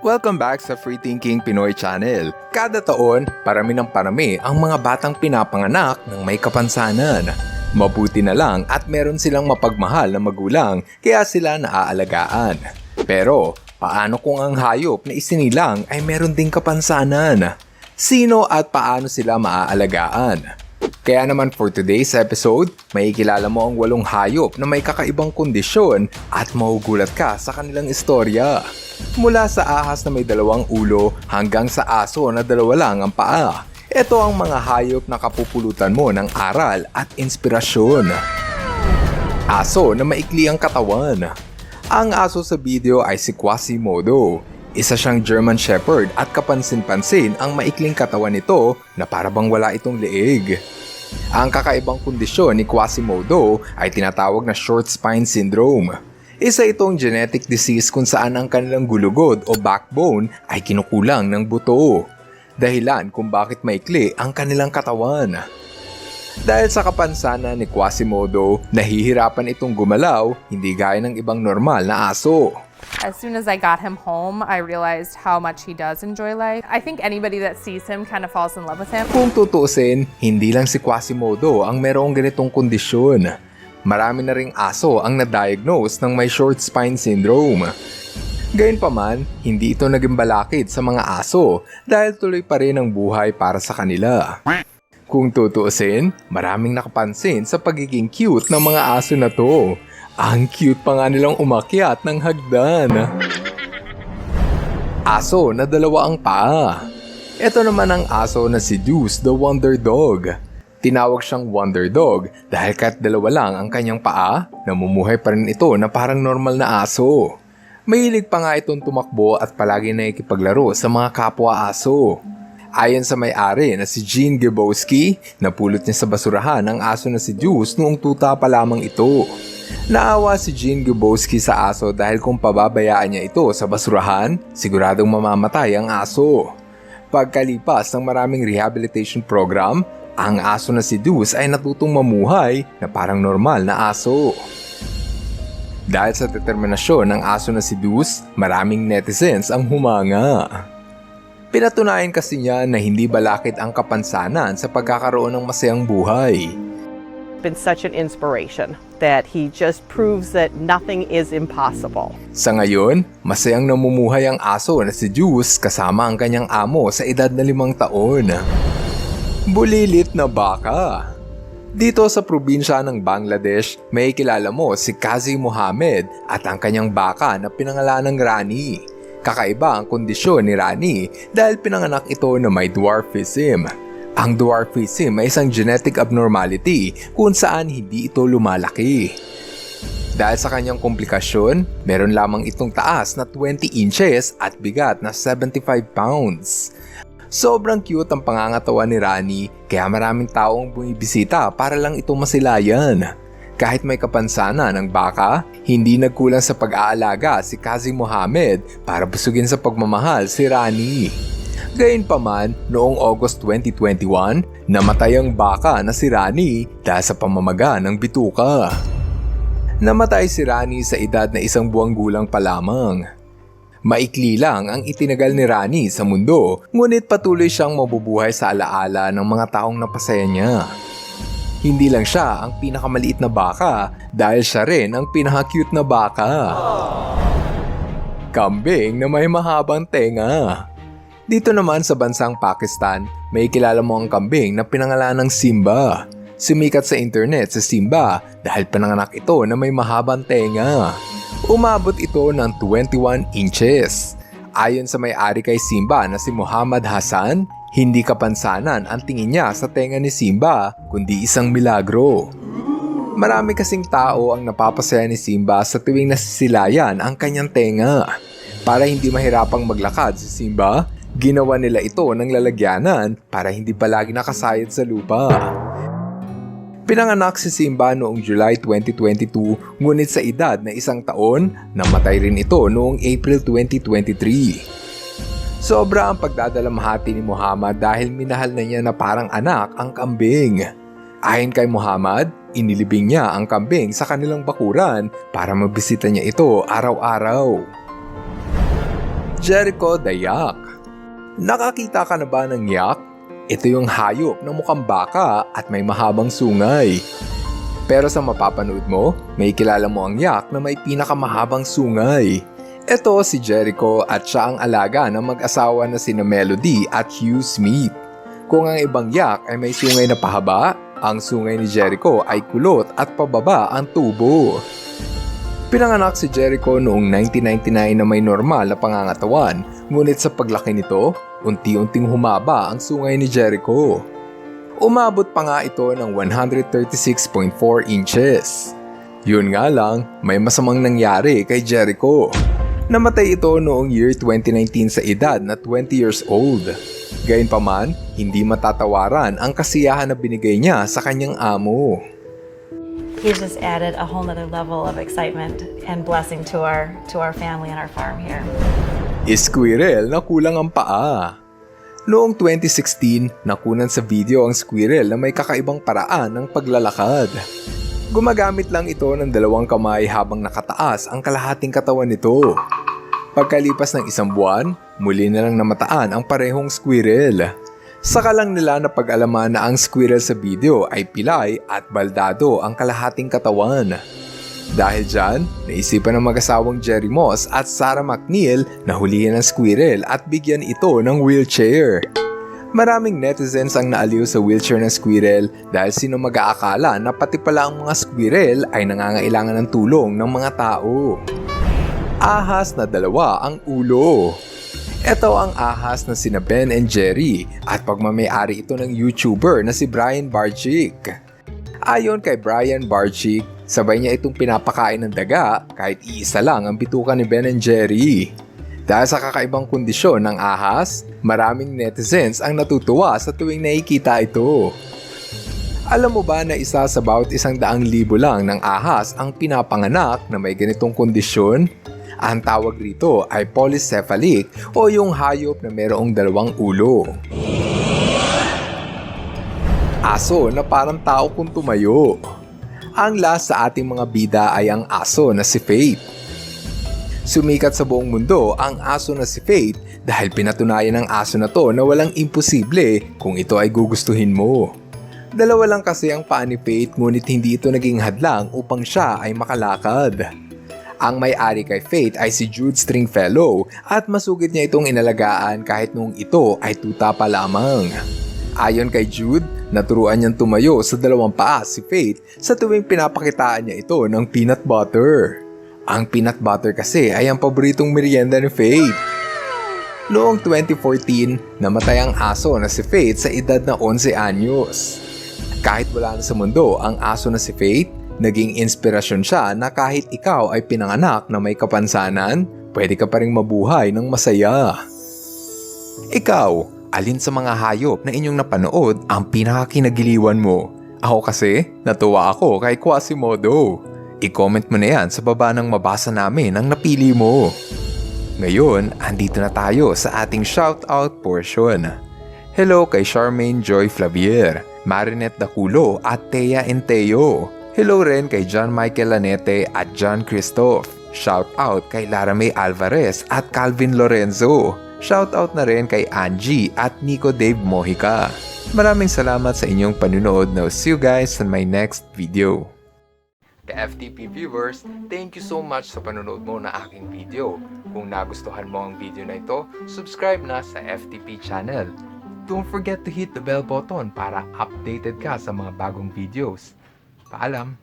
Welcome back sa Free Thinking Pinoy Channel. Kada taon, parami ng parami ang mga batang pinapanganak ng may kapansanan. Mabuti na lang at meron silang mapagmahal na magulang kaya sila naaalagaan. Pero, paano kung ang hayop na isinilang ay meron ding kapansanan? Sino at paano sila maaalagaan? Kaya naman for today's episode, makikilala mo ang 8 hayop na may kakaibang kondisyon at mahugulat ka sa kanilang istorya. Mula sa ahas na may 2 ulo hanggang sa aso na 2 lang ang paa. Ito ang mga hayop na kapupulutan mo ng aral at inspirasyon. Aso na maikli ang katawan. Ang aso sa video ay si Quasimodo. Isa siyang German Shepherd at kapansin-pansin ang maikling katawan nito na parabang wala itong leeg. Ang kakaibang kondisyon ni Quasimodo ay tinatawag na short spine syndrome. Isa itong genetic disease kung saan ang kanilang gulugod o backbone ay kinukulang ng buto. Dahilan kung bakit maikli ang kanilang katawan. Dahil sa kapansanan ni Quasimodo, nahihirapan itong gumalaw, hindi gaya ng ibang normal na aso. As soon as I got him home, I realized how much he does enjoy life. I think anybody that sees him kind of falls in love with him. Kung tutuusin, hindi lang si Quasimodo ang merong ganitong kondisyon. Marami na ring aso ang na-diagnose ng may short spine syndrome. Gayunpaman, hindi ito naging balakid sa mga aso dahil tuloy pa rin ang buhay para sa kanila. Kung tutuusin, maraming nakapansin sa pagiging cute ng mga aso na to. Ang cute pa nga nilang umakyat ng hagdan. Aso na 2 ang paa. Ito naman ang aso na si Deuce the Wonder Dog. Tinawag siyang Wonder Dog dahil kahit 2 lang ang kanyang paa, namumuhay pa rin ito na parang normal na aso. Mahilig pa nga itong tumakbo at palagi nakikipaglaro sa mga kapwa aso. Ayon sa may-ari na si Gene Gabowski, napulot niya sa basurahan ang aso na si Deuce noong 2 pa lamang ito. Naawa si Gene Gabowski sa aso dahil kung pababayaan niya ito sa basurahan, siguradong mamamatay ang aso. Pagkalipas ng maraming rehabilitation program, ang aso na si Deuce ay natutong mamuhay na parang normal na aso. Dahil sa determinasyon ng aso na si Deuce, maraming netizens ang humanga. Pinatunayan kasi niya na hindi balakid ang kapansanan sa pagkakaroon ng masayang buhay. Been such an inspiration that he just proves that nothing is impossible. Sa ngayon, masayang namumuhay ang aso na si Deuce kasama ang kanyang amo sa edad na 5 taon. Bulilit na baka. Dito sa probinsya ng Bangladesh, may kilala mo si Qazi Mohammed at ang kanyang baka na pinangalanang Rani. Kakaiba ang kondisyon ni Rani dahil pinanganak ito na may dwarfism. Ang dwarfism ay isang genetic abnormality kung saan hindi ito lumalaki. Dahil sa kanyang komplikasyon, meron lamang itong taas na 20 inches at bigat na 75 pounds. Sobrang cute ang pangangatawan ni Rani kaya maraming taong bumibisita para lang itong masilayan. Kahit may kapansanan ng baka, hindi nagkulang sa pag-aalaga si Qazi Mohammed para busugin sa pagmamahal si Rani. Gayunpaman, noong August 2021, namatay ang baka na si Rani dahil sa pamamaga ng bituka. Namatay si Rani sa edad na 1 buwang gulang pa lamang. Maikli lang ang itinagal ni Rani sa mundo, ngunit patuloy siyang mabubuhay sa alaala ng mga taong napasaya niya. Hindi lang siya ang pinakamaliit na baka dahil siya rin ang pinaka-cute na baka. Kambing na may mahabang tenga. Dito naman sa bansang Pakistan, may kilala mo ang kambing na pinangalan ng Simba. Sumikat sa internet si Simba dahil pinanganak ito na may mahabang tenga. Umabot ito ng 21 inches. Ayon sa may-ari kay Simba na si Muhammad Hassan, hindi kapansanan ang tingin niya sa tenga ni Simba kundi isang milagro. Marami kasing tao ang napapasaya ni Simba sa tuwing nasisilayan ang kanyang tenga. Para hindi mahirapang maglakad si Simba, ginawa nila ito ng lalagyanan para hindi palagi nakasayad sa lupa. Pinanganak si Simba noong July 2022 ngunit sa edad na 1 taon, namatay rin ito noong April 2023. Sobra ang pagdadalamhati ni Muhammad dahil minahal na niya na parang anak ang kambing. Ayon kay Muhammad, inilibing niya ang kambing sa kanilang bakuran para mabisita niya ito araw-araw. Jericho the Yak. Nakakita ka na ba ng yak? Ito yung hayop na mukhang baka at may mahabang sungay. Pero sa mapapanood mo, may kilala mo ang yak na may pinakamahabang sungay. Ito si Jericho at siya ang alaga ng mag-asawa na sina Melody at Hugh Smith. Kung ang ibang yak ay may sungay na pahaba, ang sungay ni Jericho ay kulot at pababa ang tubo. Pinanganak si Jericho noong 1999 na may normal na pangangatawan, ngunit sa paglaki nito, unti-unting humaba ang sungay ni Jericho. Umabot pa nga ito ng 136.4 inches. Yun nga lang, may masamang nangyari kay Jericho. Namatay ito noong year 2019 sa edad na 20 years old. Gayunpaman, hindi matatawaran ang kasiyahan na binigay niya sa kanyang amo. He's just added a whole nother level of excitement and blessing to our family and our farm here. Squirrel na kulang ang paa. Noong 2016, nakunan sa video ang squirrel na may kakaibang paraan ng paglalakad. Gumagamit lang ito ng dalawang kamay habang nakataas ang kalahating katawan nito. Pagkalipas ng isang buwan, muli na lang namataan ang parehong squirrel. Saka lang nila napag-alaman na ang squirrel sa video ay pilay at baldado ang kalahating katawan. Dahil dyan, naisipan ng mag-asawang Jerry Moss at Sarah McNeil na hulihin ang squirrel at bigyan ito ng wheelchair. Maraming netizens ang naaliw sa wheelchair ng squirrel dahil sino mag-aakala na pati pala ang mga squirrel ay nangangailangan ng tulong ng mga tao. Ahas na dalawa ang ulo. Ito ang ahas na sina Ben and Jerry at pagmamayari ito ng YouTuber na si Brian Barczyk. Ayon kay Brian Barczyk, sabay niya itong pinapakain ng daga kahit iisa lang ang bituka ni Ben and Jerry. Dahil sa kakaibang kondisyon ng ahas, maraming netizens ang natutuwa sa tuwing nakikita ito. Alam mo ba na isa sa bawat 100,000 lang ng ahas ang pinapanganak na may ganitong kondisyon? Ang tawag rito ay polycephalic o yung hayop na mayroong dalawang ulo. Aso na parang tao kung tumayo. Ang last sa ating mga bida ay ang aso na si Faith. Sumikat sa buong mundo ang aso na si Faith dahil pinatunayan ng aso na to na walang imposible kung ito ay gugustuhin mo. Dalawa lang kasi ang paa ni Faith ngunit hindi ito naging hadlang upang siya ay makalakad. Ang may-ari kay Faith ay si Jude Stringfellow at masugid niya itong inalagaan kahit noong ito ay tuta pa lamang. Ayon kay Jude, naturuan niyang tumayo sa dalawang paa si Faith sa tuwing pinapakitaan niya ito ng peanut butter. Ang peanut butter kasi ay ang paboritong merienda ni Faith. Noong 2014, namatay ang aso na si Faith sa edad na 11 anyos. Kahit wala na sa mundo ang aso na si Faith, naging inspirasyon siya na kahit ikaw ay pinanganak na may kapansanan, pwede ka pa ring mabuhay ng masaya. Ikaw, alin sa mga hayop na inyong napanood ang pinakakinagiliwan mo? Ako kasi, natuwa ako kay Quasimodo. I-comment mo na yan sa baba nang mabasa namin ang napili mo. Ngayon, andito na tayo sa ating shoutout portion. Hello kay Charmaine Joy Flavier, Marinette Daculo at Thea Enteo. Hello rin kay John Michael Lanete at John Christoph. Shoutout kay Laramay Alvarez at Calvin Lorenzo. Shoutout na rin kay Angie at Nico Dave Mojica. Maraming salamat sa inyong panunood. Now see you guys on my next video. Ka-FTP viewers, thank you so much sa panunood mo na aking video. Kung nagustuhan mo ang video na ito, subscribe na sa FTP channel. Don't forget to hit the bell button para updated ka sa mga bagong videos. Paalam!